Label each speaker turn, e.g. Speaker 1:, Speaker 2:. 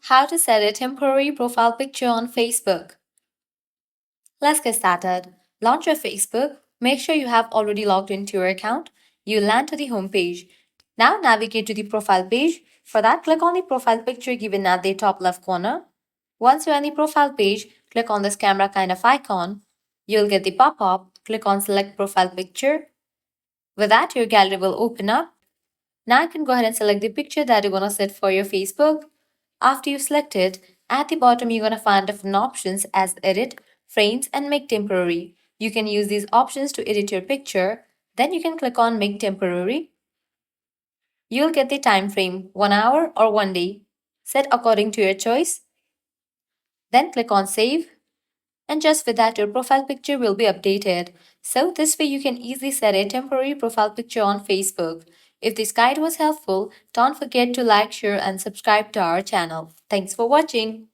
Speaker 1: How to set a temporary profile picture on Facebook. Let's get started. Launch your Facebook. Make sure you have already logged into your account. You'll land to the home page. Now navigate to the profile page. For that, click on the profile picture given at the top left corner. Once you're on the profile page, click on this camera kind of icon. You'll get the pop-up. Click on select profile picture. With that, your gallery will open up. Now you can go ahead and select the picture that you're going to set for your Facebook. After you select it, at the bottom you're going to find different options as edit, frames and make temporary. You can use these options to edit your picture. Then you can click on make temporary. You'll get the time frame 1 hour or 1 day. Set according to your choice. Then click on save. And just with that, your profile picture will be updated. So this way you can easily set a temporary profile picture on Facebook. If this guide was helpful, don't forget to like, share and subscribe to our channel. Thanks for watching.